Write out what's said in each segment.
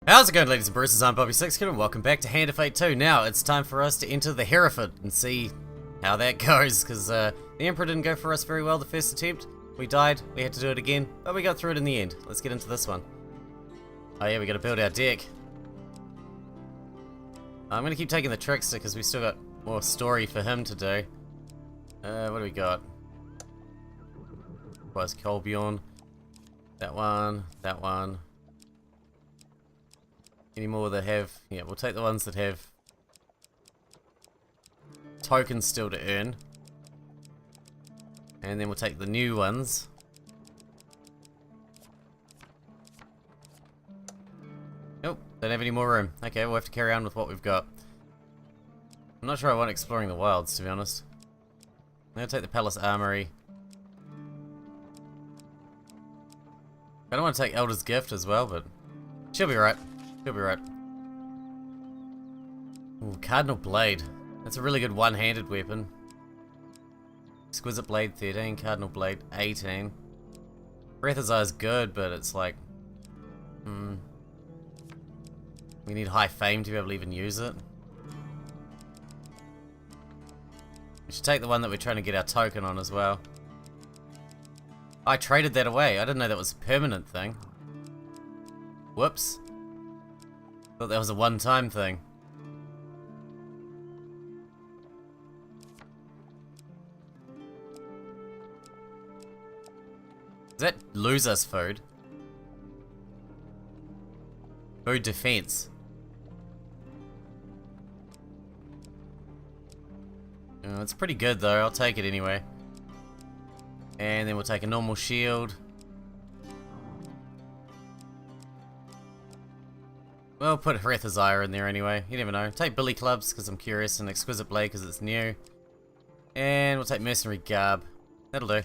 How's it going, ladies and bruisers? I'm Bobby Sixkilla and welcome back to Hand of Fate 2. Now, it's time for us to enter the Heirophant and see how that goes, because the Emperor didn't go for us very well the first attempt. We died, we had to do it again, but we got through it in the end. Let's get into this one. Oh yeah, we gotta build our deck. I'm gonna keep taking the Trickster, because we still got more story for him to do. What do we got? Was Colbjorn. That one, that one. Any more that have... yeah, we'll take the ones that have tokens still to earn. And then we'll take the new ones. Nope, don't have any more room. Okay, we'll have to carry on with what we've got. I'm not sure I want exploring the wilds, to be honest. I'm gonna take the Palace Armory. I don't want to take Elder's Gift as well, but she'll be right. She'll be right. Ooh, Cardinal Blade. That's a really good one-handed weapon. Exquisite Blade 13, Cardinal Blade 18. Breath of Eye is good, but it's like... we need high fame to be able to even use it. We should take the one that we're trying to get our token on as well. I traded that away. I didn't know that was a permanent thing. Whoops. Thought that was a one-time thing. Does that lose us food? Food defense. Oh, it's pretty good though, I'll take it anyway. And then we'll take a normal shield. We'll put Heirophant in there anyway, you never know. Take Billy Clubs because I'm curious, and Exquisite Blade because it's new. And we'll take Mercenary Garb. That'll do.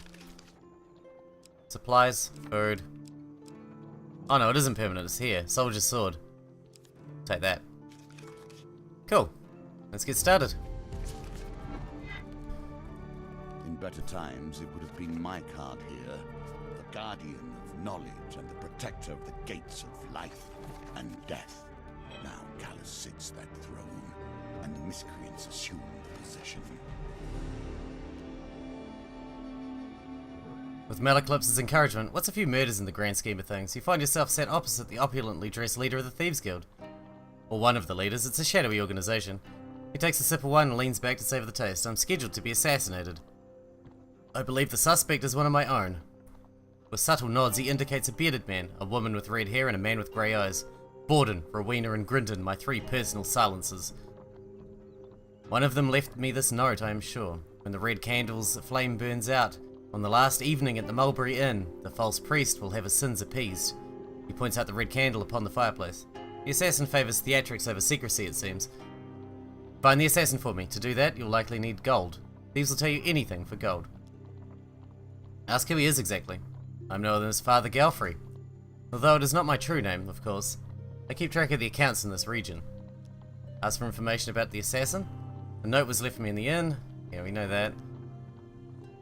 Supplies, food. Oh no, it isn't permanent, it's here. Soldier's Sword. Take that. Cool. Let's get started. In better times, it would have been my card here, the guardian of knowledge and the protector of the gates of life and death. Now Callus sits that throne, and the miscreants assume the possession. With Malaclipse's encouragement, what's a few murders in the grand scheme of things? You find yourself sat opposite the opulently dressed leader of the Thieves Guild. Or one of the leaders, it's a shadowy organization. He takes a sip of wine and leans back to savor the taste. I'm scheduled to be assassinated. I believe the suspect is one of my own. With subtle nods, he indicates a bearded man, a woman with red hair, and a man with grey eyes. Borden, Rowena, and Grindon, my three personal silencers. One of them left me this note, I am sure. When the red candle's flame burns out, on the last evening at the Mulberry Inn, the false priest will have his sins appeased. He points out the red candle upon the fireplace. The assassin favours theatrics over secrecy, it seems. Find the assassin for me. To do that, you'll likely need gold. Thieves will tell you anything for gold. Ask who he is exactly. I'm no other than his father Galfrey. Although it is not my true name, of course. I keep track of the accounts in this region. Ask for information about the assassin. A note was left for me in the inn. Yeah, we know that.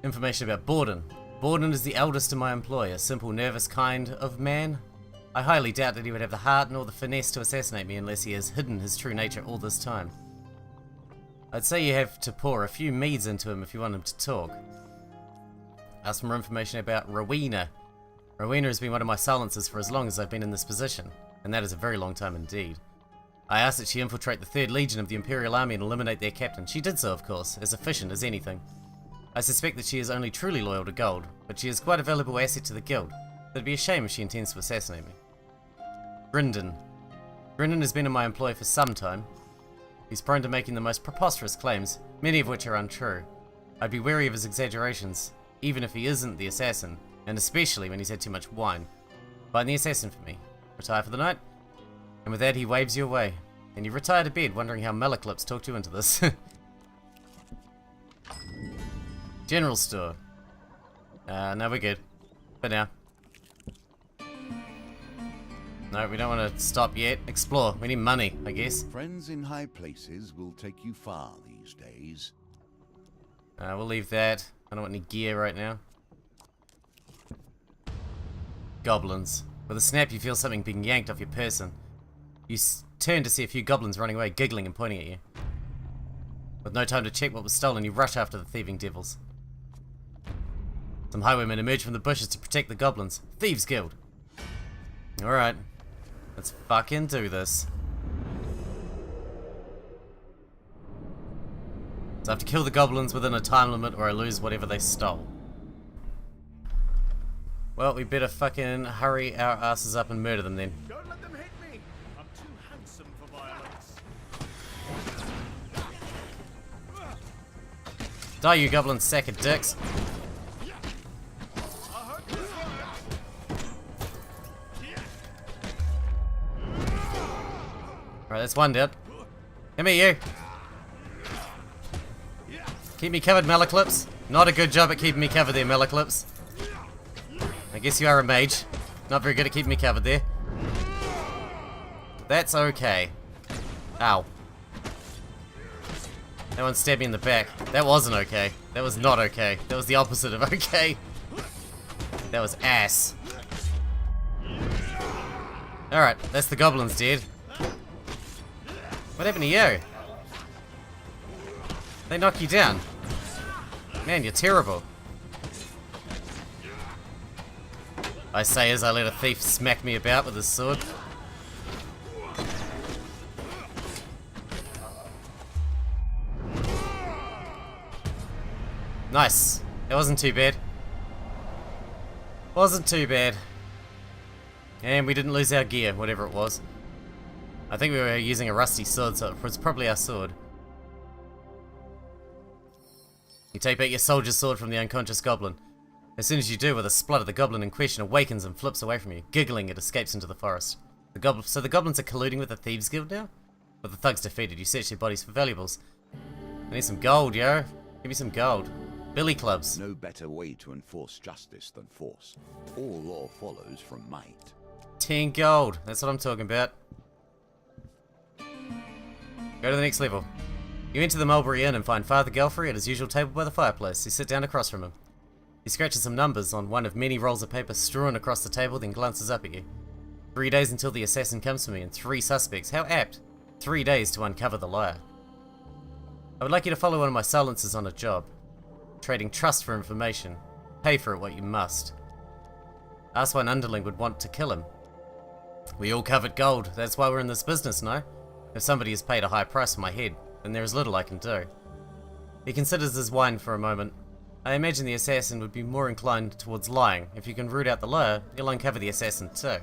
Information about Borden. Borden is the eldest in my employ, a simple, nervous kind of man. I highly doubt that he would have the heart nor the finesse to assassinate me unless he has hidden his true nature all this time. I'd say you have to pour a few meads into him if you want him to talk. Ask for more information about Rowena. Rowena has been one of my silencers for as long as I've been in this position, and that is a very long time indeed. I asked that she infiltrate the 3rd Legion of the Imperial Army and eliminate their captain. She did so, of course, as efficient as anything. I suspect that she is only truly loyal to gold, but she is quite a valuable asset to the guild. It'd be a shame if she intends to assassinate me. Grindon. Grindon has been in my employ for some time. He's prone to making the most preposterous claims, many of which are untrue. I'd be wary of his exaggerations, even if he isn't the assassin, and especially when he's had too much wine. Find the assassin for me. Retire for the night. And with that, he waves you away. And you retire to bed, wondering how Malaclips talked you into this. General store. No, we're good. For now. No, we don't want to stop yet. Explore. We need money, I guess. Friends in high places will take you far these days. We'll leave that. I don't want any gear right now. Goblins. With a snap, you feel something being yanked off your person. You turn to see a few goblins running away, giggling and pointing at you. With no time to check what was stolen, you rush after the thieving devils. Some highwaymen emerge from the bushes to protect the goblins. Thieves Guild! Alright. Let's fucking do this. So I have to kill the goblins within a time limit or I lose whatever they stole. Well, we better fucking hurry our asses up and murder them then. Don't let them hit me. I'm too handsome for violence. Die, you goblin sack of dicks. Alright, that's one dead. Come here, you. Keep me covered, Malaclips. Not a good job at keeping me covered there, Malaclips. I guess you are a mage. Not very good at keeping me covered there. That's okay. Ow. That one stabbed me in the back. That wasn't okay. That was not okay. That was the opposite of okay. That was ass. Alright, that's the goblins dead. What happened to you? They knock you down. Man, you're terrible. I say as I let a thief smack me about with his sword. Nice. That wasn't too bad. Wasn't too bad. And we didn't lose our gear, whatever it was. I think we were using a rusty sword, so it was probably our sword. You take back your soldier's sword from the unconscious goblin. As soon as you do, with a splutter, the goblin in question awakens and flips away from you. Giggling, it escapes into the forest. So the goblins are colluding with the Thieves Guild now? With the thugs defeated, you search their bodies for valuables. I need some gold, yo. Give me some gold. Billy clubs. No better way to enforce justice than force. All law follows from might. 10 gold. That's what I'm talking about. Go to the next level. You enter the Mulberry Inn and find Father Galfrey at his usual table by the fireplace. You sit down across from him. He scratches some numbers on one of many rolls of paper strewn across the table, then glances up at you. 3 days until the assassin comes for me, and 3 suspects. How apt. 3 days to uncover the liar. I would like you to follow one of my silencers on a job. Trading trust for information. Pay for it what you must. Ask why an underling would want to kill him. We all covet gold. That's why we're in this business, no? If somebody has paid a high price for my head, then there is little I can do. He considers his wine for a moment. I imagine the assassin would be more inclined towards lying. If you can root out the liar, you'll uncover the assassin too.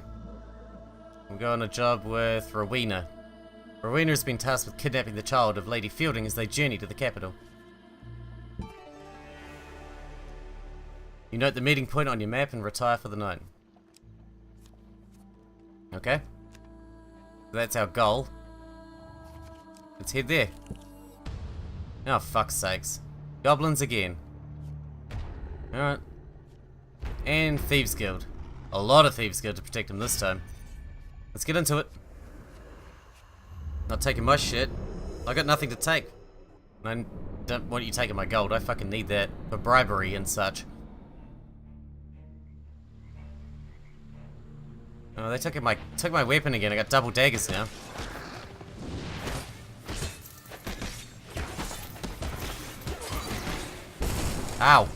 We'll go on a job with Rowena. Rowena has been tasked with kidnapping the child of Lady Fielding as they journey to the capital. You note the meeting point on your map and retire for the night. Okay. That's our goal. Let's head there. Oh, fuck's sakes. Goblins again. Alright. And Thieves Guild. A lot of Thieves Guild to protect them this time. Let's get into it. Not taking my shit. I got nothing to take. I don't want you taking my gold. I fucking need that for bribery and such. Oh, they took my weapon again. I got double daggers now. Ow.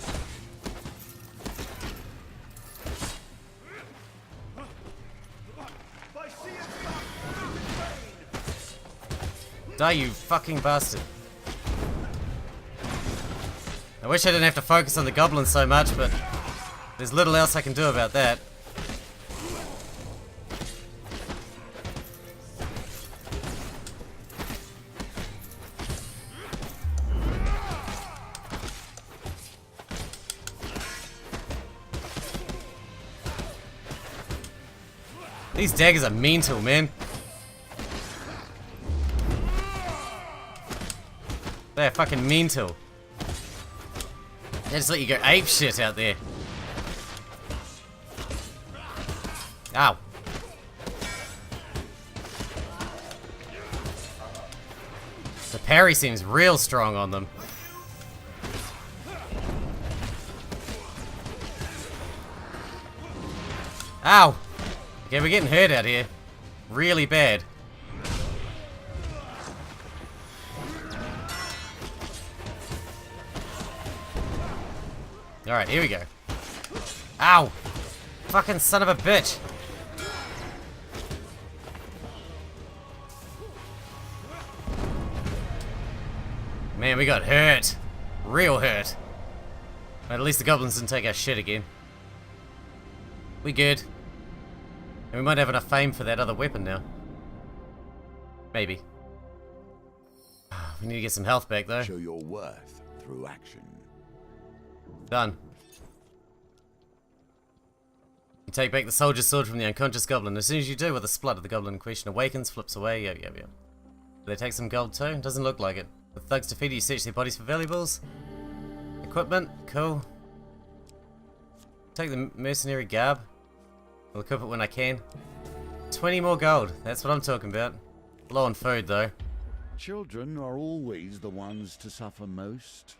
Die, you fucking bastard. I wish I didn't have to focus on the goblins so much, but there's little else I can do about that. These daggers are mental, man. They are fucking mental. They just let you go ape shit out there. Ow. The parry seems real strong on them. Ow. Okay, we're getting hurt out here. Really bad. Alright, here we go. Ow! Fucking son of a bitch! Man, we got hurt. Real hurt. But at least the goblins didn't take our shit again. We good. And we might have enough fame for that other weapon now. Maybe. We need to get some health back though. Show your worth through action. Done. You take back the soldier's sword from the unconscious goblin. As soon as you do, with a splutter, the goblin in question awakens, flips away. Yep. Do they take some gold too? Doesn't look like it. With thugs defeated, you search their bodies for valuables. Equipment, cool. Take the mercenary garb. I'll equip it when I can. 20 more gold, that's what I'm talking about. Low on food though. Children are always the ones to suffer most.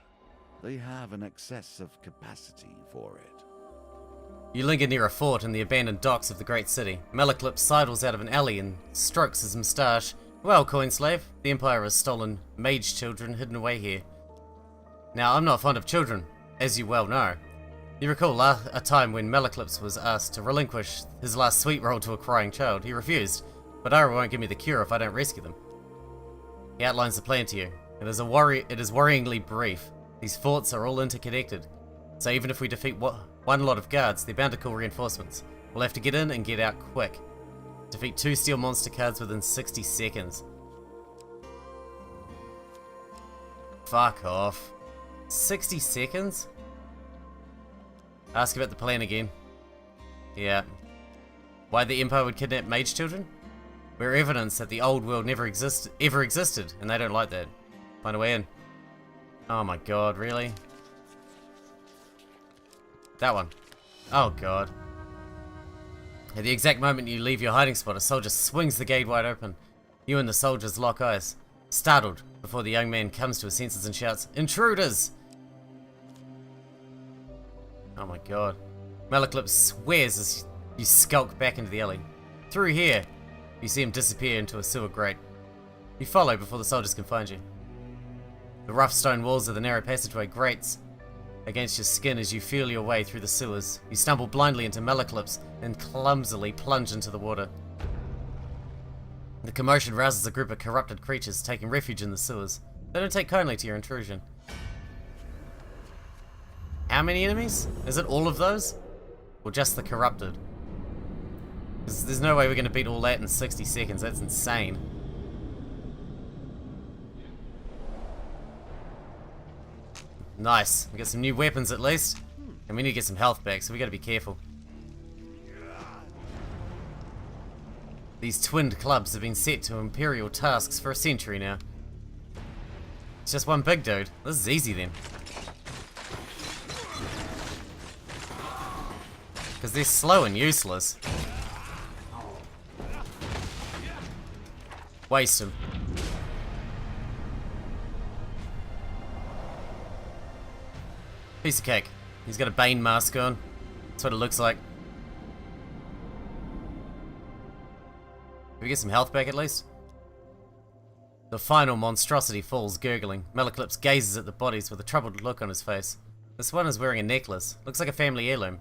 They have an excessive capacity for it. You linger near a fort in the abandoned docks of the great city. Malaclip sidles out of an alley and strokes his moustache. Well, coin slave, the Empire has stolen mage children hidden away here. Now, I'm not fond of children, as you well know. You recall a time when Malaclips was asked to relinquish his last sweet roll to a crying child. He refused, but Ira won't give me the cure if I don't rescue them. He outlines the plan to you. It is worryingly brief. These forts are all interconnected, so even if we defeat one lot of guards, they're bound to call reinforcements. We'll have to get in and get out quick. Defeat 2 steel monster cards within 60 seconds. Fuck off. 60 seconds? Ask about the plan again. Yeah. Why the Empire would kidnap mage children? We're evidence that the old world never ever existed, and they don't like that. Find a way in. Oh my god, really? That one. Oh god. At the exact moment you leave your hiding spot, a soldier swings the gate wide open. You and the soldiers lock eyes, startled before the young man comes to his senses and shouts, "Intruders!" Oh my god. Malaclip swears as you skulk back into the alley. Through here, you see him disappear into a sewer grate. You follow before the soldiers can find you. The rough stone walls of the narrow passageway grates against your skin as you feel your way through the sewers. You stumble blindly into Malaclips and clumsily plunge into the water. The commotion rouses a group of corrupted creatures taking refuge in the sewers. They don't take kindly to your intrusion. How many enemies? Is it all of those? Or just the corrupted? Because there's no way we're going to beat all that in 60 seconds. That's insane. Nice. We got some new weapons at least. And we need to get some health back, so we got to be careful. These twinned clubs have been set to imperial tasks for a century now. It's just one big dude. This is easy then. Because they're slow and useless. Waste him. Piece of cake. He's got a Bane mask on. That's what it looks like. Can we get some health back at least? The final monstrosity falls, gurgling. Malaclips gazes at the bodies with a troubled look on his face. This one is wearing a necklace. Looks like a family heirloom.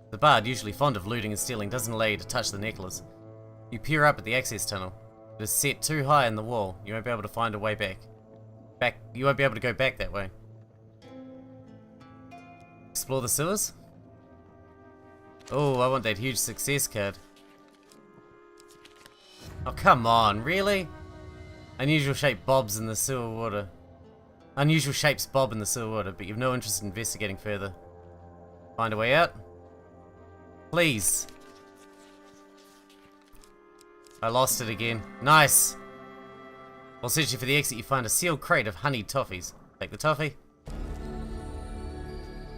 The bard, usually fond of looting and stealing, doesn't allow you to touch the necklace. You peer up at the access tunnel. It is set too high in the wall. You won't be able to find a way back. You won't be able to go back that way. Explore the sewers? Oh, I want that huge success card. Oh, come on, really? Unusual shaped bobs in the sewer water. Unusual shapes bob in the sewer water, but you've no interest in investigating further. Find a way out? Please. I lost it again. Nice! While searching for the exit, you find a sealed crate of honeyed toffees. Take the toffee.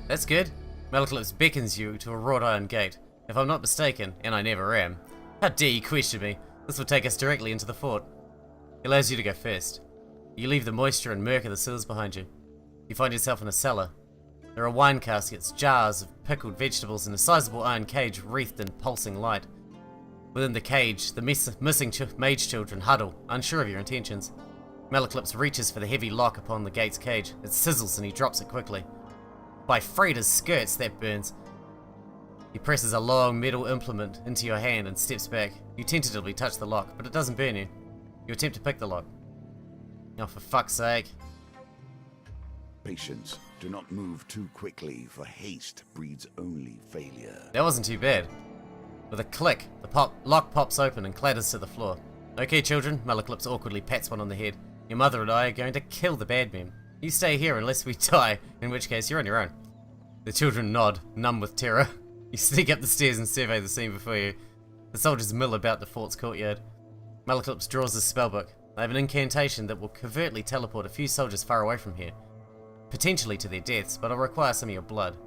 That's good. Malaclips beckons you to a wrought iron gate. If I'm not mistaken, and I never am, how dare you question me? This will take us directly into the fort. It allows you to go first. You leave the moisture and murk of the sewers behind you. You find yourself in a cellar. There are wine caskets, jars of pickled vegetables, and a sizable iron cage wreathed in pulsing light. Within the cage, the missing mage children huddle, unsure of your intentions. Malaclips reaches for the heavy lock upon the gate's cage. It sizzles and he drops it quickly. By Freda's skirts, that burns. He presses a long metal implement into your hand and steps back. You tentatively touch the lock, but it doesn't burn you. You attempt to pick the lock. Oh, for fuck's sake. Patience. Do not move too quickly, for haste breeds only failure. That wasn't too bad. With a click, the lock pops open and clatters to the floor. Okay, children, Malaclips awkwardly pats one on the head. Your mother and I are going to kill the bad men. You stay here unless we die, in which case you're on your own. The children nod, numb with terror. You sneak up the stairs and survey the scene before you. The soldiers mill about the fort's courtyard. Malaclips draws his spellbook. I have an incantation that will covertly teleport a few soldiers far away from here. Potentially to their deaths, but I'll require some of your blood.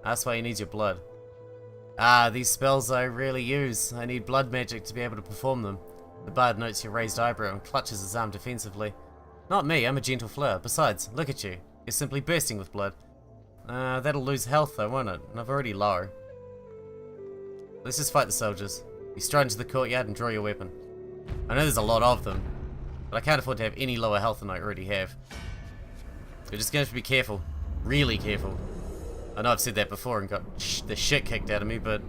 That's why he needs your blood. Ah, these spells I rarely use. I need blood magic to be able to perform them. The bard notes your raised eyebrow and clutches his arm defensively. Not me, I'm a gentle flower. Besides, look at you. You're simply bursting with blood. That'll lose health though, won't it? And I've already low. Let's just fight the soldiers. You stride into the courtyard and draw your weapon. I know there's a lot of them, but I can't afford to have any lower health than I already have. We're just going to have to be careful. Really careful. I know I've said that before and got the shit kicked out of me, but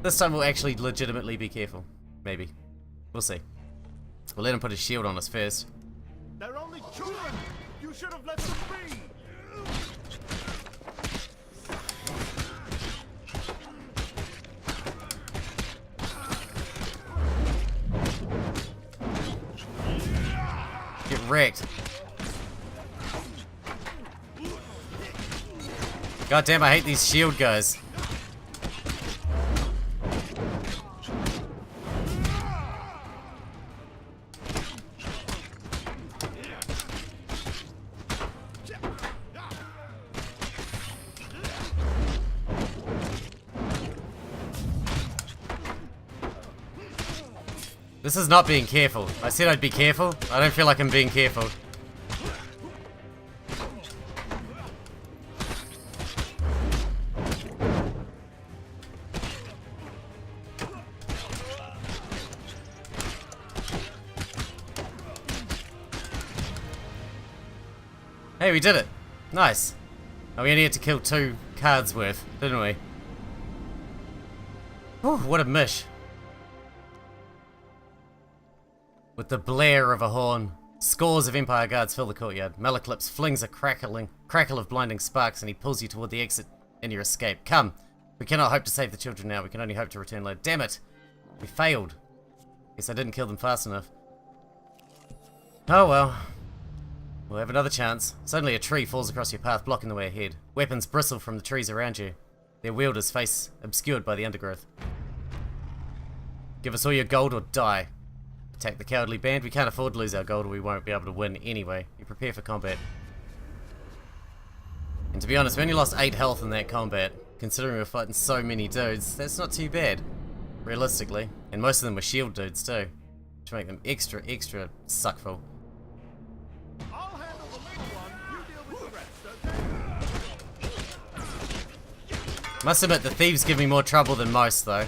this time we'll actually legitimately be careful. Maybe. We'll see. We'll let him put his shield on us first. They're only children! You should have let them be! Get wrecked. God damn, I hate these shield guys. This is not being careful. I said I'd be careful. I don't feel like I'm being careful. Hey, we did it. Nice. Oh, we only had to kill 2 cards worth, didn't we? Whew, what a mish. With the blare of a horn, scores of Empire guards fill the courtyard. Malaclips flings a crackle of blinding sparks and he pulls you toward the exit in your escape. Come. We cannot hope to save the children now. We can only hope to return later. Damn it. We failed. Guess I didn't kill them fast enough. Oh well. We'll have another chance. Suddenly a tree falls across your path, blocking the way ahead. Weapons bristle from the trees around you, their wielders' face obscured by the undergrowth. Give us all your gold or die. Attack the cowardly band. We can't afford to lose our gold or we won't be able to win anyway. You prepare for combat. And to be honest, we only lost 8 health in that combat. Considering we were fighting so many dudes, that's not too bad. Realistically. And most of them were shield dudes too. To make them extra suckful. I'll handle the main one, you deal with the rest, okay? Must admit, the thieves give me more trouble than most though.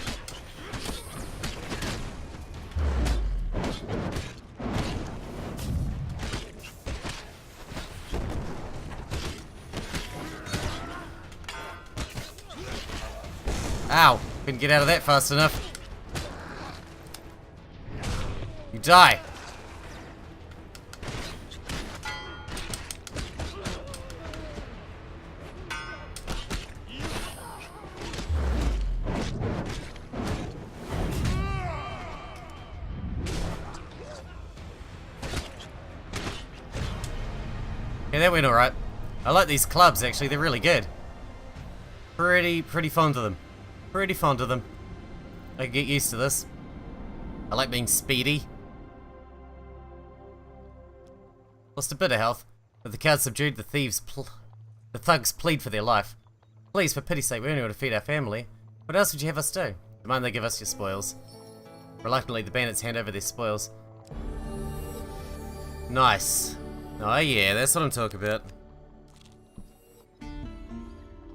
Ow! Couldn't get out of that fast enough. You die! Yeah, that went alright. I like these clubs actually, they're really good. Pretty fond of them. Pretty fond of them. I can get used to this. I like being speedy. Lost a bit of health. With the cows subdued, the thugs plead for their life. Please, for pity's sake, we only want to feed our family. What else would you have us do? Demand they give us your spoils. Reluctantly, the bandits hand over their spoils. Nice. Oh yeah, that's what I'm talking about.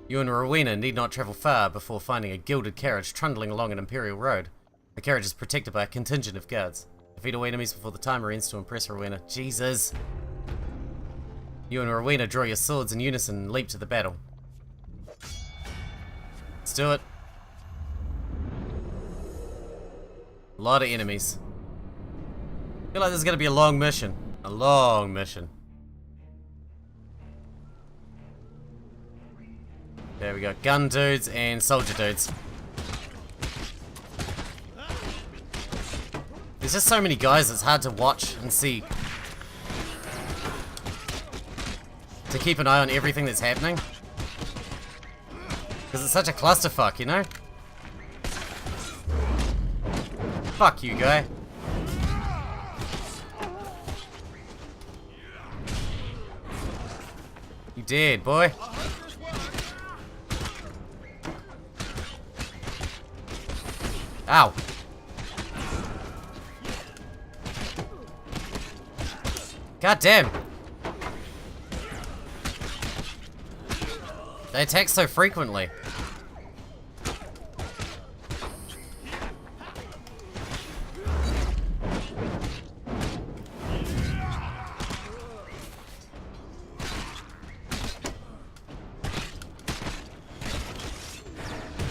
You and Rowena need not travel far before finding a gilded carriage trundling along an imperial road. The carriage is protected by a contingent of guards. Defeat all enemies before the timer ends to impress Rowena. Jesus! You and Rowena draw your swords in unison and leap to the battle. Let's do it. A lot of enemies. I feel like this is going to be a long mission. A long mission. There we go. Gun dudes and soldier dudes. There's just so many guys, it's hard to watch and see. To keep an eye on everything that's happening. Because it's such a clusterfuck, you know? Fuck you, guy. You dead, boy. Ow. God damn. They attack so frequently.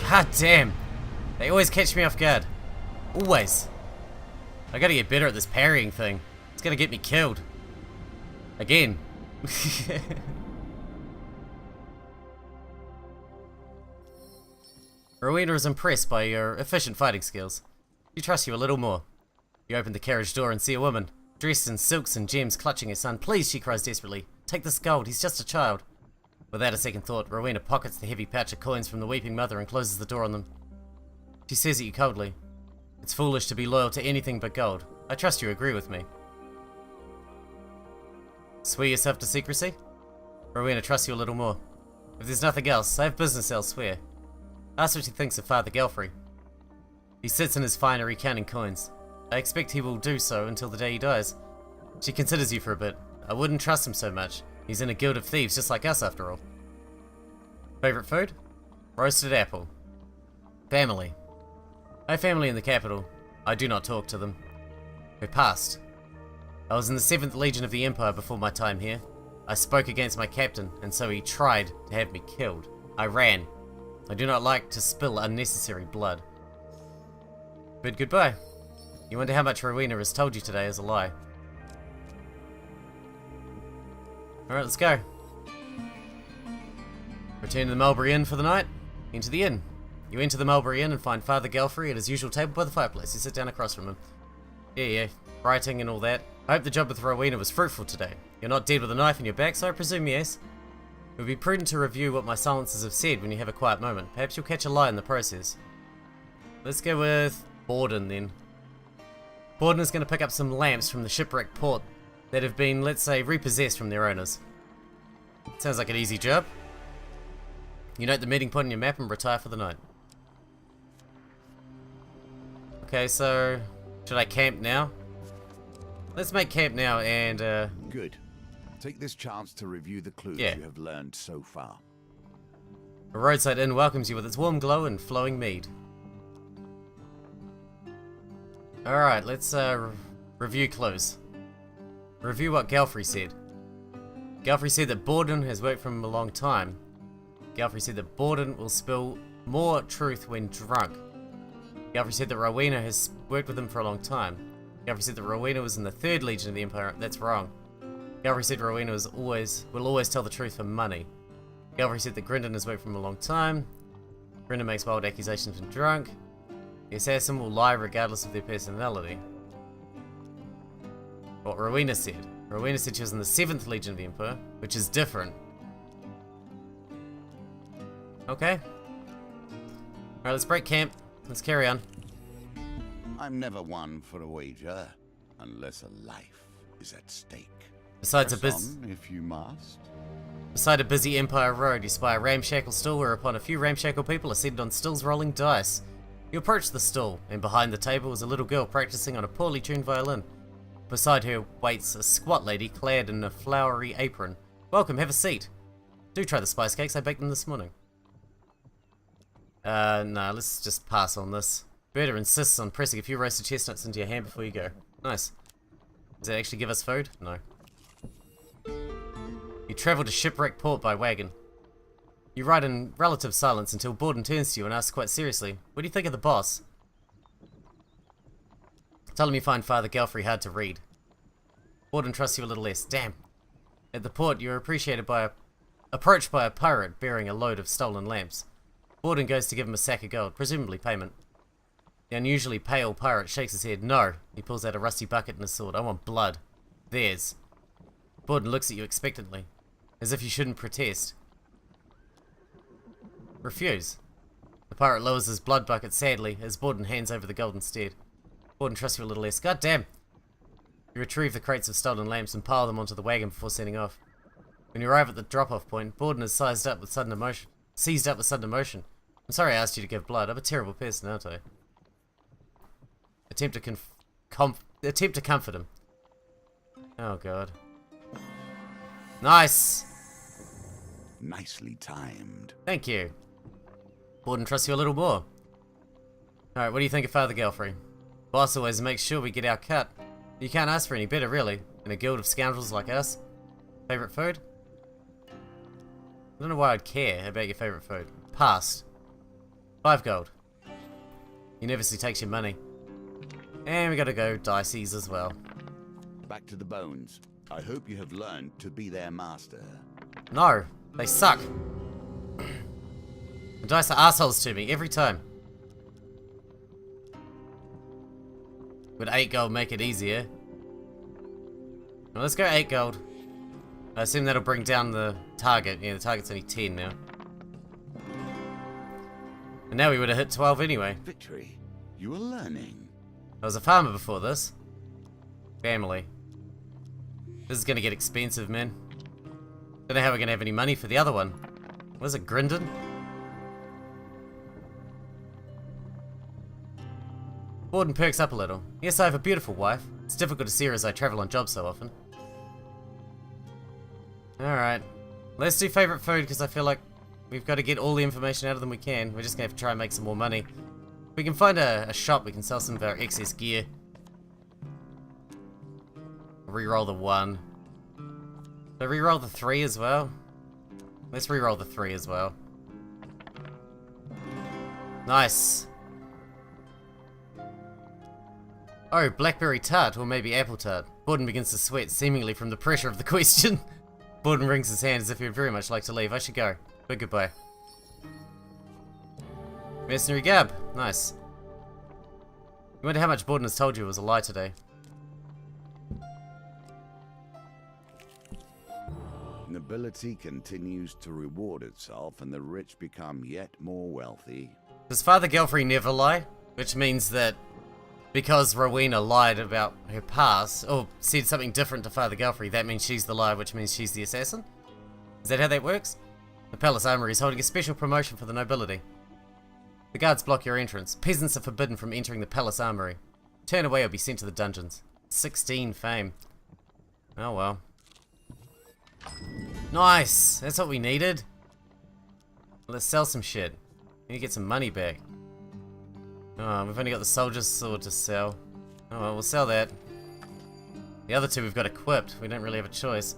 God damn. They always catch me off guard. Always. I gotta get better at this parrying thing. It's gonna get me killed. Again. Rowena is impressed by your efficient fighting skills. She trusts you a little more. You open the carriage door and see a woman, dressed in silks and gems, clutching her son. Please, she cries desperately. Take this gold, he's just a child. Without a second thought, Rowena pockets the heavy pouch of coins from the weeping mother and closes the door on them. She says at you coldly, "It's foolish to be loyal to anything but gold. I trust you agree with me." Swear yourself to secrecy? Rowena trusts you a little more. If there's nothing else, I have business elsewhere. Ask what she thinks of Father Gelfrey. He sits in his finery counting coins. I expect he will do so until the day he dies. She considers you for a bit. I wouldn't trust him so much. He's in a guild of thieves just like us after all. Favorite food? Roasted apple. Family. I have family in the capital. I do not talk to them. Her past. I was in the 7th Legion of the Empire before my time here. I spoke against my captain, and so he tried to have me killed. I ran. I do not like to spill unnecessary blood. But goodbye. You wonder how much Rowena has told you today is a lie. Alright, let's go. Return to the Mulberry Inn for the night. Enter the inn. You enter the Mulberry Inn and find Father Gelfrey at his usual table by the fireplace. You sit down across from him. Yeah, writing and all that. I hope the job with Rowena was fruitful today. You're not dead with a knife in your back, so I presume yes. It would be prudent to review what my silencers have said when you have a quiet moment. Perhaps you'll catch a lie in the process. Let's go with Borden then. Borden is going to pick up some lamps from the shipwrecked port that have been, let's say, repossessed from their owners. Sounds like an easy job. You note the meeting point on your map and retire for the night. Okay, so should I camp now? Let's make camp now and Good. Take this chance to review the clues Yeah. you have learned so far. a roadside inn welcomes you with its warm glow and flowing mead. Alright, let's review clues. Review what Gelfrey said. Gelfrey said that Borden has worked for him a long time. Gelfrey said that Borden will spill more truth when drunk. Gelfrey said that Rowena has worked with him for a long time. Gelfrey said that Rowena was in the 3rd Legion of the Empire. That's wrong. Gelfrey said Rowena will always tell the truth for money. Gelfrey said that Grindon has worked for him a long time. Grindon makes wild accusations when drunk. The assassin will lie regardless of their personality. What Rowena said. Rowena said she was in the 7th Legion of the Empire, which is different. Okay. Alright, let's break camp. Let's carry on. I'm never one for a wager, unless a life is at stake. Besides Press on, if you must. Beside a busy Empire Road, you spy a ramshackle stall whereupon a few ramshackle people are seated on stills rolling dice. You approach the stall, and behind the table is a little girl practicing on a poorly tuned violin. Beside her waits a squat lady clad in a flowery apron. Welcome, have a seat. Do try the spice cakes, I baked them this morning. No, let's just pass on this. Berta insists on pressing a few roasted chestnuts into your hand before you go. Nice. Does that actually give us food? No. You travel to Shipwreck Port by wagon. You ride in relative silence until Borden turns to you and asks quite seriously, "What do you think of the boss?" Tell him you find Father Galfrey hard to read. Borden trusts you a little less. Damn. At the port, you're appreciated by approached by a pirate bearing a load of stolen lamps. Borden goes to give him a sack of gold, presumably payment. The unusually pale pirate shakes his head. No. He pulls out a rusty bucket and a sword. I want blood. Theirs. Borden looks at you expectantly, as if you shouldn't protest. Refuse. The pirate lowers his blood bucket sadly as Borden hands over the gold instead. Borden trusts you a little less. God damn! You retrieve the crates of stolen lamps and pile them onto the wagon before setting off. When you arrive at the drop-off point, Borden is seized up with sudden emotion. I'm sorry I asked you to give blood. I'm a terrible person, aren't I? Attempt to comfort him. Oh god. Nice! Nicely timed. Thank you. Borden trusts you a little more. Alright, what do you think of Father Galfrey? Boss always makes sure we get our cut. You can't ask for any better, really, in a guild of scoundrels like us. Favorite food? I don't know why I'd care about your favorite food. Passed. 5 gold. He nervously takes your money. And we gotta go Dicey's as well. Back to the bones. I hope you have learned to be their master. No, they suck. The dice are assholes to me every time. Would 8 gold make it easier? Well, let's go 8 gold. I assume that'll bring down the target. Yeah, the target's only 10 now. And now we would have hit 12 anyway. Victory. You are learning. I was a farmer before this. Family. This is gonna get expensive, man. Don't know how we're gonna have any money for the other one. Was it Grindon? Borden perks up a little. Yes, I have a beautiful wife. It's difficult to see her as I travel on jobs so often. Alright. Let's do favorite food because I feel like we've got to get all the information out of them we can. We're just gonna have to try and make some more money. If we can find a shop, we can sell some of our excess gear. Reroll the 1. So reroll the 3 as well. Let's reroll the 3 as well. Nice. Oh, blackberry tart, or maybe apple tart. Borden begins to sweat, seemingly from the pressure of the question. Borden wrings his hand as if he would very much like to leave. I should go. Big goodbye. Mercenary Gab. Nice. You wonder how much Borden has told you was a lie today. Nobility continues to reward itself and the rich become yet more wealthy. Does Father Galfrey never lie? Which means that because Rowena lied about her past, or said something different to Father Galfrey, that means she's the liar, which means she's the assassin? Is that how that works? The Palace Armory is holding a special promotion for the nobility. The guards block your entrance. Peasants are forbidden from entering the Palace Armory. Turn away or be sent to the dungeons. 16 fame. Oh well. Nice! That's what we needed. Let's sell some shit. Need to get some money back. Oh, we've only got the soldier's sword to sell. Oh well, we'll sell that. The other 2 we've got equipped. We don't really have a choice.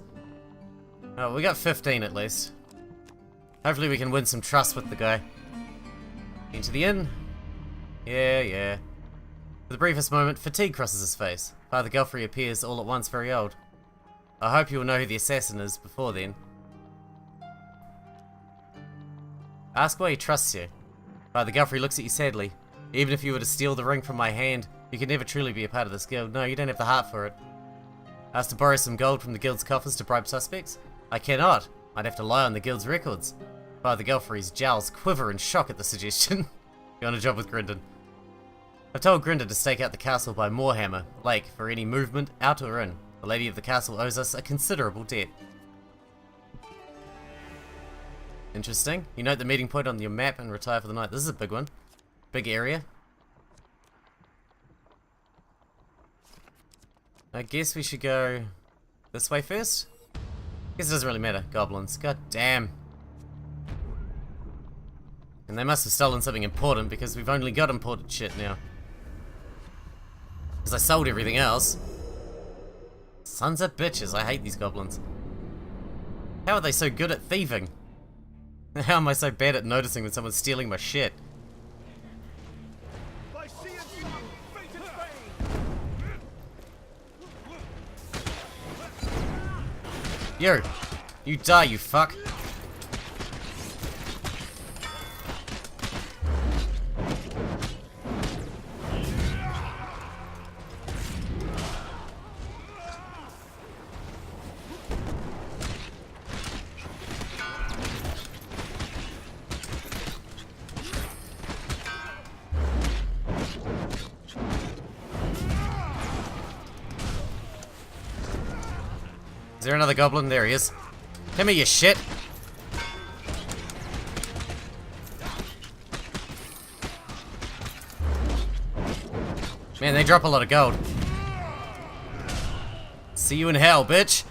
Oh, we got 15 at least. Hopefully we can win some trust with the guy. Into the inn? Yeah. For the briefest moment, fatigue crosses his face. Father Galfrey appears all at once very old. I hope you will know who the assassin is before then. Ask why he trusts you. Father Galfrey looks at you sadly. Even if you were to steal the ring from my hand, you could never truly be a part of this guild. No, you don't have the heart for it. Asked to borrow some gold from the guild's coffers to bribe suspects? I cannot. I'd have to lie on the guild's records. Father Galfrey's jowls quiver in shock at the suggestion. You're on a job with Grindon. I've told Grindon to stake out the castle by Moorhammer Lake for any movement, out or in. The lady of the castle owes us a considerable debt. Interesting. You note the meeting point on your map and retire for the night. This is a big one. Big area. I guess we should go this way first. Guess it doesn't really matter. Goblins. God damn. And they must have stolen something important because we've only got imported shit now. Because I sold everything else. Sons of bitches. I hate these goblins. How are they so good at thieving? How am I so bad at noticing when someone's stealing my shit? By sea and sea, fate and fame! You die, you fuck. Is there another goblin? There he is. Come here, you shit. Man, they drop a lot of gold. See you in hell, bitch.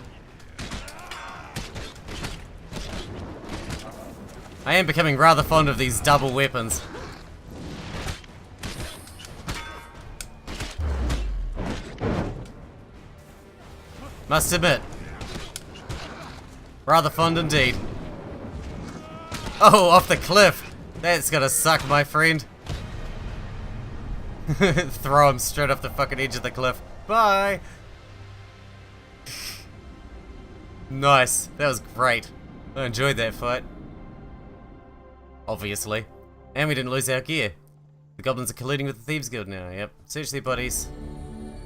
I am becoming rather fond of these double weapons. Must admit. Rather fond indeed. Oh, off the cliff. That's gonna suck, my friend. Throw him straight off the fucking edge of the cliff. Bye. Nice. That was great. I enjoyed that fight. Obviously. And we didn't lose our gear. The goblins are colluding with the Thieves Guild now. Yep. Search their bodies.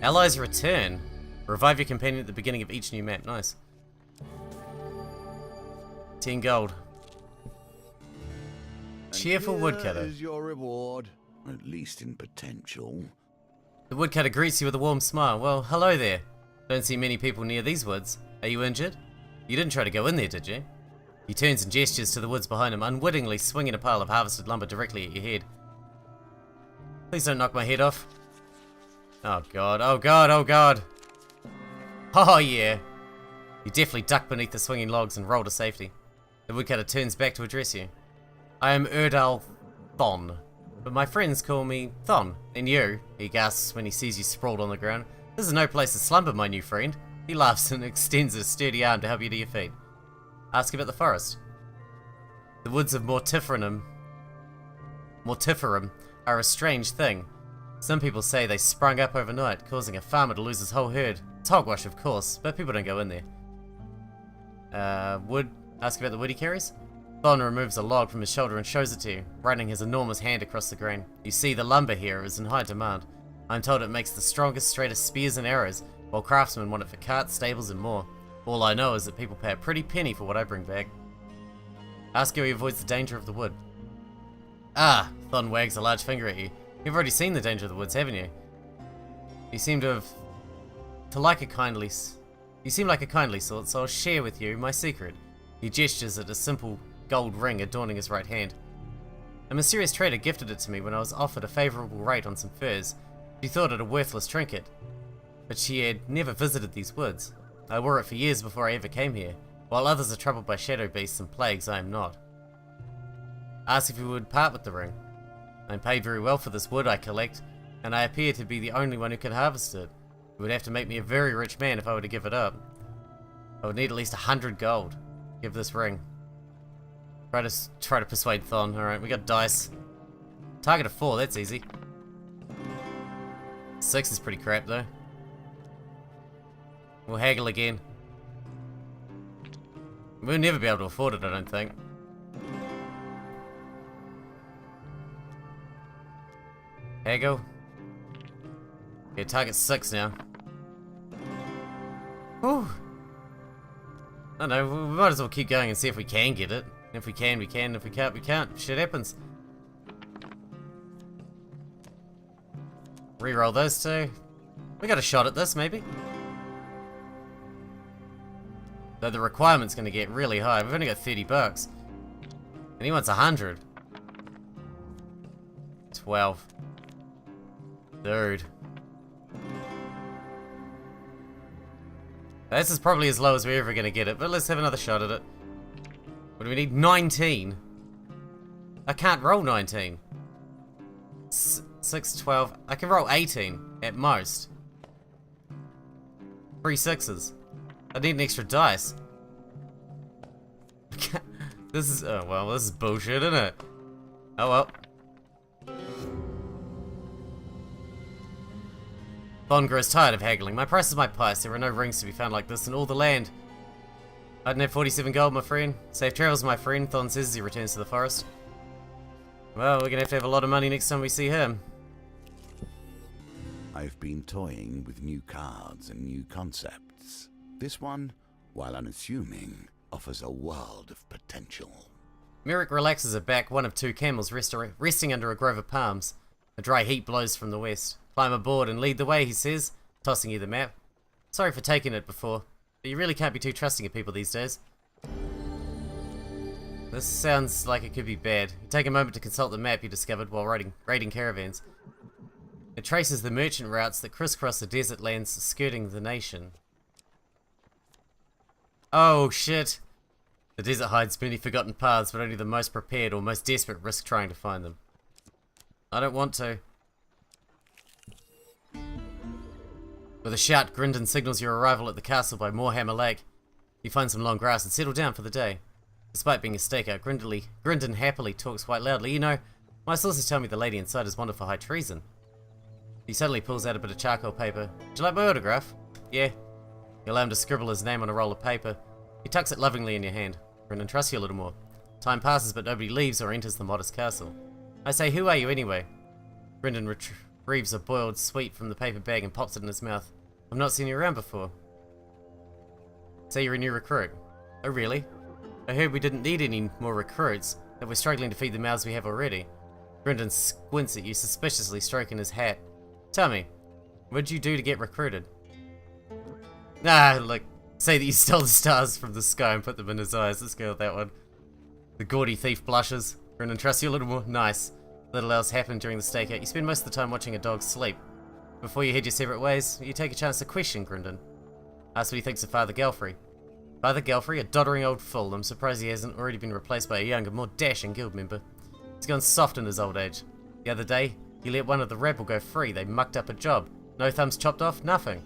Allies return. Revive your companion at the beginning of each new map. Nice. 10 gold. Cheerful woodcutter. Is your reward, at least in potential. The woodcutter greets you with a warm smile. Well, hello there. Don't see many people near these woods. Are you injured? You didn't try to go in there, did you? He turns and gestures to the woods behind him, unwittingly swinging a pile of harvested lumber directly at your head. Please don't knock my head off. Oh god, oh god, oh god. Oh yeah. You definitely ducked beneath the swinging logs and rolled to safety. The woodcutter turns back to address you. I am Erdal Thon, but my friends call me Thon. And you, he gasps when he sees you sprawled on the ground. This is no place to slumber, my new friend. He laughs and extends a sturdy arm to help you to your feet. Ask about the forest. The woods of Mortiferum are a strange thing. Some people say they sprung up overnight, causing a farmer to lose his whole herd. It's hogwash, of course, but people don't go in there. Wood? Ask about the wood he carries? Thon removes a log from his shoulder and shows it to you, running his enormous hand across the grain. You see, the lumber here is in high demand. I'm told it makes the strongest, straightest spears and arrows, while craftsmen want it for carts, stables, and more. All I know is that people pay a pretty penny for what I bring back. Ask how he avoids the danger of the wood. Ah! Thon wags a large finger at you. You've already seen the danger of the woods, haven't you? You seem to like a kindly sort, so I'll share with you my secret. He gestures at a simple gold ring adorning his right hand. A mysterious trader gifted it to me when I was offered a favourable rate on some furs. She thought it a worthless trinket, but she had never visited these woods. I wore it for years before I ever came here. While others are troubled by shadow beasts and plagues, I am not. Ask if you would part with the ring. I'm paid very well for this wood I collect, and I appear to be the only one who can harvest it. It would have to make me a very rich man if I were to give it up. I would need at least 100 gold. Give this ring. Try to persuade Thon. Alright, we got dice. Target of 4, that's easy. 6 is pretty crap though. We'll haggle again. We'll never be able to afford it, I don't think. Haggle. Okay, target 6 now. Whew. I don't know, we might as well keep going and see if we can get it. If we can, we can. If we can't, we can't. Shit happens. Reroll those two. We got a shot at this, maybe. Though the requirement's gonna get really high. We've only got 30 bucks. And he wants 100. 12. Dude. This is probably as low as we're ever gonna get it, but let's have another shot at it. What do we need? 19. I can't roll 19. 6, 12. I can roll 18 at most. 3 6s. I need an extra dice. This is, oh well, this is bullshit, isn't it? Oh well. Bond grows tired of haggling. My price is my price. There are no rings to be found like this in all the land. I didn't have 47 gold, my friend. Safe travels, my friend, Thon says as he returns to the forest. Well, we're gonna have to have a lot of money next time we see him. I've been toying with new cards and new concepts. This one, while unassuming, offers a world of potential. Merrick relaxes her back, one of two camels resting under a grove of palms. A dry heat blows from the west. Climb aboard and lead the way, he says, tossing you the map. Sorry for taking it before, but you really can't be too trusting of people these days. This sounds like it could be bad. You take a moment to consult the map you discovered while raiding caravans. It traces the merchant routes that crisscross the desert lands skirting the nation. Oh shit! The desert hides many forgotten paths, but only the most prepared or most desperate risk trying to find them. I don't want to. With a shout, Grindon signals your arrival at the castle by Moorhammer Lake. You find some long grass and settle down for the day. Despite being a stakeout, Grindon happily talks quite loudly. You know, my sources tell me the lady inside is wanted for high treason. He suddenly pulls out a bit of charcoal paper. Would you like my autograph? Yeah. You allow him to scribble his name on a roll of paper. He tucks it lovingly in your hand. Grindon trusts you a little more. Time passes, but nobody leaves or enters the modest castle. I say, who are you anyway? Grindon retrieves a boiled sweet from the paper bag and pops it in his mouth. I've not seen you around before. Say you're a new recruit. Oh really? I heard we didn't need any more recruits, that we're struggling to feed the mouths we have already. Grindon squints at you, suspiciously stroking his hat. Tell me, what did you do to get recruited? Like, say that you stole the stars from the sky and put them in his eyes. Let's go with that one. The gaudy thief blushes. Grindon trusts you a little more. Nice. Little else happened during the stakeout. You spend most of the time watching a dog sleep. Before you head your separate ways, you take a chance to question Grindon. Ask what he thinks of Father Galfrey. Father Galfrey, a doddering old fool. I'm surprised he hasn't already been replaced by a younger, more dashing guild member. He's gone soft in his old age. The other day, he let one of the rabble go free. They mucked up a job. No thumbs chopped off, nothing.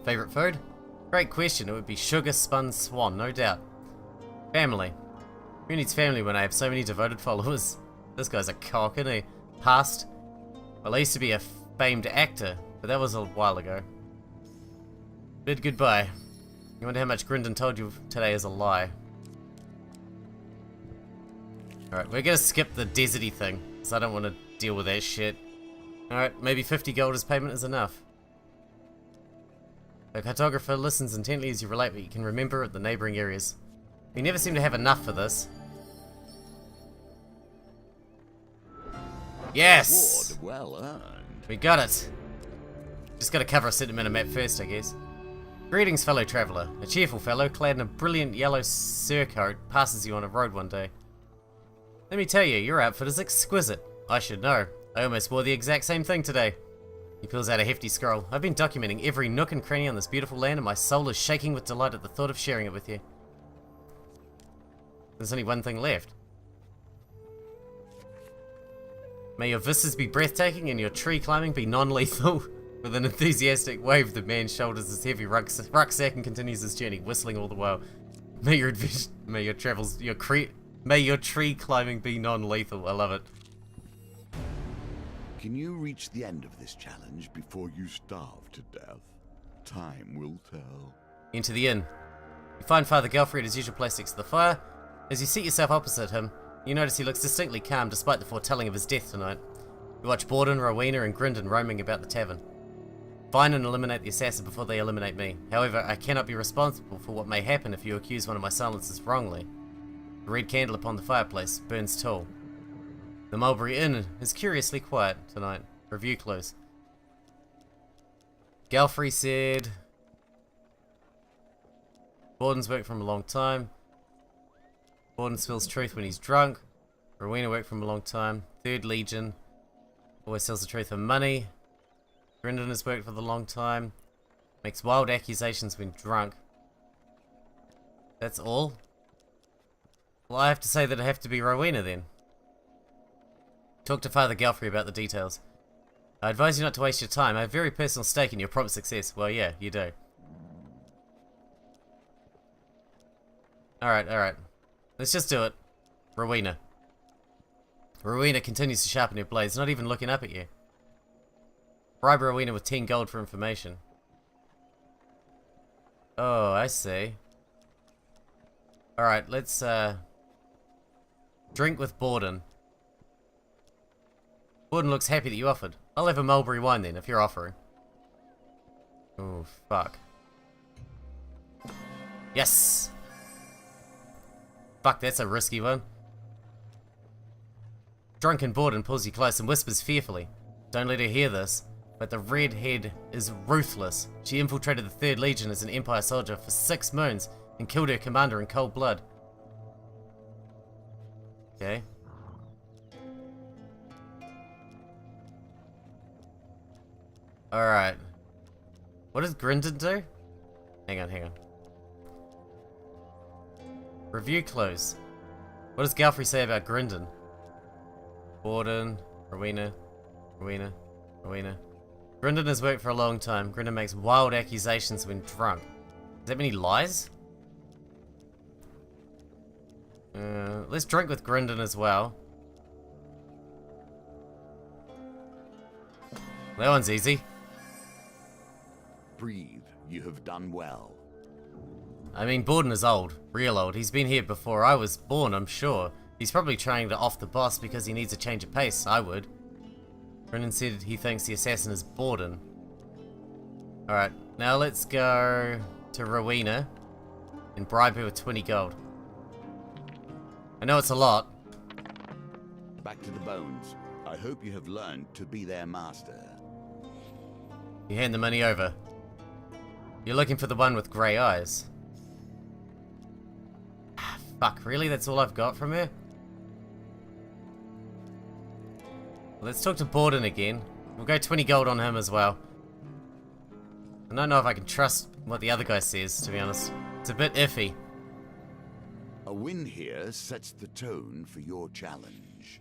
Favourite food? Great question. It would be sugar spun swan, no doubt. Family. Who needs family when I have so many devoted followers? This guy's a cock, isn't he? Past. Well, I used to be a famed actor, but that was a while ago. Bid goodbye. You wonder how much Grindon told you today is a lie. Alright, we're gonna skip the deserty thing, because I don't want to deal with that shit. Alright, maybe 50 gold as payment is enough. The cartographer listens intently as you relate what you can remember of the neighbouring areas. We never seem to have enough for this. Yes! Reward well earned. We got it. Just gotta cover a sentimental map first, I guess. Greetings, fellow traveller. A cheerful fellow, clad in a brilliant yellow surcoat, passes you on a road one day. Let me tell you, your outfit is exquisite. I should know. I almost wore the exact same thing today. He pulls out a hefty scroll. I've been documenting every nook and cranny on this beautiful land, and my soul is shaking with delight at the thought of sharing it with you. There's only one thing left. May your vistas be breathtaking and your tree climbing be non-lethal. With an enthusiastic wave, the man shoulders his heavy rucksack and continues his journey, whistling all the while. May your tree climbing be non-lethal. I love it. Can you reach the end of this challenge before you starve to death? Time will tell. Into the inn. You find Father Galfrey at his usual place next to the fire. As you seat yourself opposite him, you notice he looks distinctly calm despite the foretelling of his death tonight. You watch Borden, Rowena, and Grindon roaming about the tavern. Find and eliminate the assassin before they eliminate me. However, I cannot be responsible for what may happen if you accuse one of my silencers wrongly. The red candle upon the fireplace burns tall. The Mulberry Inn is curiously quiet tonight. Review close. Galfrey said... Borden's worked for him a long time. Borden spills truth when he's drunk. Rowena worked for him a long time. Third Legion. Always sells the truth for money. Grindon has worked for a long time. Makes wild accusations when drunk. That's all? Well, I have to say that I have to be Rowena then. Talk to Father Galfrey about the details. I advise you not to waste your time. I have a very personal stake in your prompt success. Well, yeah, you do. Alright. Let's just do it. Rowena. Rowena continues to sharpen her blades, not even looking up at you. Bribe Rowena with 10 gold for information. Oh, I see. Alright, let's drink with Borden. Borden looks happy that you offered. I'll have a mulberry wine then, if you're offering. Oh, fuck. Yes! Fuck, that's a risky one. Drunken Borden pulls you close and whispers fearfully. Don't let her hear this, but the redhead is ruthless. She infiltrated the 3rd Legion as an Empire soldier for 6 moons and killed her commander in cold blood. Okay. Alright. What does Grindon do? Hang on. Review close. What does Galfrey say about Grindon? Borden, Rowena. Grindon has worked for a long time. Grindon makes wild accusations when drunk. Does that mean he lies? Let's drink with Grindon as well. That one's easy. Breathe. You have done well. I mean, Borden is old. Real old. He's been here before I was born, I'm sure. He's probably trying to off the boss because he needs a change of pace. I would. Brendan said he thinks the assassin is Borden. Alright, now let's go to Rowena and bribe her with 20 gold. I know it's a lot. Back to the bones. I hope you have learned to be their master. You hand the money over. You're looking for the one with grey eyes. Ah, fuck, really? That's all I've got from her? Let's talk to Borden again. We'll go 20 gold on him as well. I don't know if I can trust what the other guy says, to be honest. It's a bit iffy. A win here sets the tone for your challenge.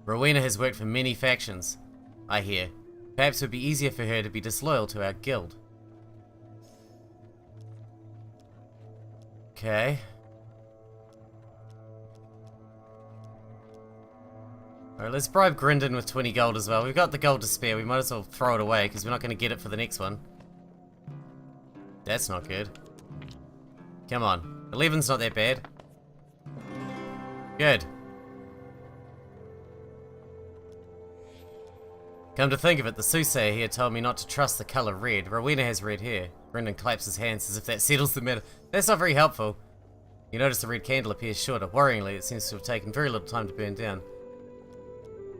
Rowena has worked for many factions, I hear. Perhaps it would be easier for her to be disloyal to our guild. Okay. Alright, let's bribe Grindon with 20 gold as well. We've got the gold to spare. We might as well throw it away because we're not going to get it for the next one. That's not good. Come on. 11's not that bad. Good. Come to think of it, the soothsayer here told me not to trust the colour red. Rowena has red hair. Grindon claps his hands as if that settles the matter. That's not very helpful. You notice the red candle appears shorter. Worryingly, it seems to have taken very little time to burn down.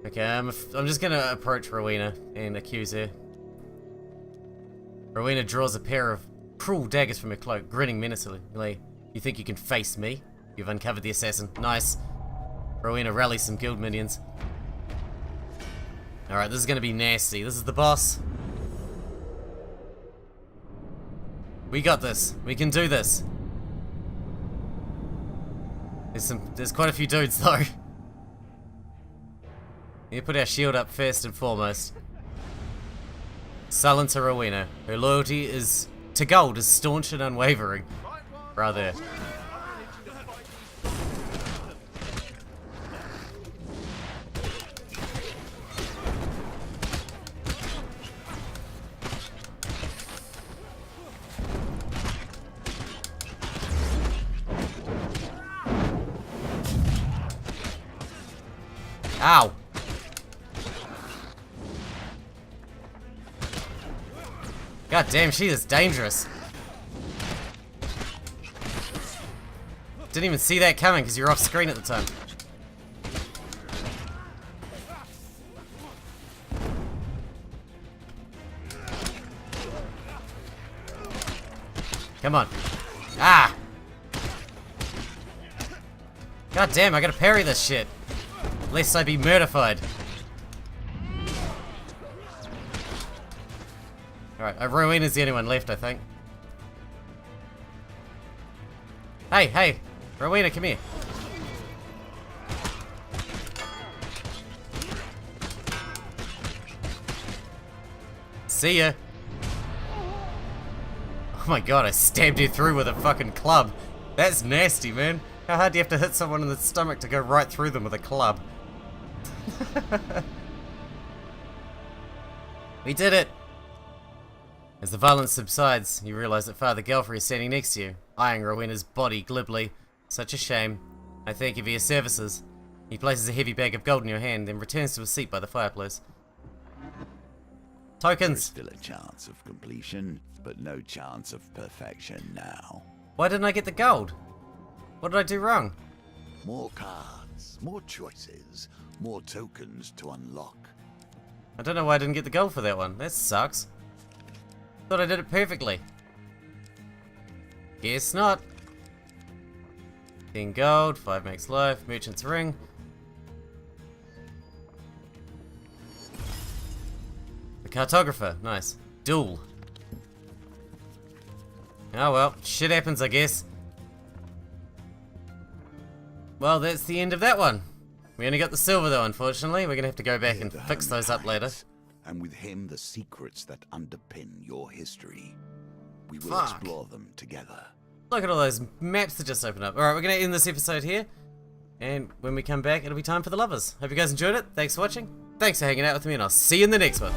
Okay, I'm just gonna approach Rowena and accuse her. Rowena draws a pair of cruel daggers from her cloak, grinning menacingly. You think you can face me? You've uncovered the assassin. Nice. Rowena rallies some guild minions. Alright, this is gonna be nasty. This is the boss. We got this. We can do this. There's quite a few dudes though. We put our shield up first and foremost. Silence Rowena. Her loyalty is to gold is staunch and unwavering. Rather. Ow! God damn, she is dangerous. Didn't even see that coming because you were off screen at the time. Come on. Ah! God damn, I gotta parry this shit. Lest I be murdified. Alright, Rowena's the only one left, I think. Hey! Rowena, come here. See ya. Oh my god, I stabbed you through with a fucking club. That's nasty, man. How hard do you have to hit someone in the stomach to go right through them with a club? We did it! As the violence subsides, you realize that Father Galfrey is standing next to you, eyeing Rowena's body glibly. Such a shame. I thank you for your services. He places a heavy bag of gold in your hand, then returns to his seat by the fireplace. There's Tokens! still a chance of completion, but no chance of perfection now. Why didn't I get the gold? What did I do wrong? More cards, more choices, more tokens to unlock. I don't know why I didn't get the gold for that one. That sucks. Thought I did it perfectly. Guess not. 10 gold, 5 max life, merchant's ring. The cartographer, nice. Duel. Oh well, shit happens I guess. Well, that's the end of that one. We only got the silver though, unfortunately. We're gonna have to go back and The fix Hermit those up later. hides, and with him the secrets that underpin your history. We will Fuck. explore them together. Look at all those maps that just opened up. Alright, we're gonna end this episode here. And when we come back, it'll be time for the lovers. Hope you guys enjoyed it. Thanks for watching. Thanks for hanging out with me, and I'll see you in the next one.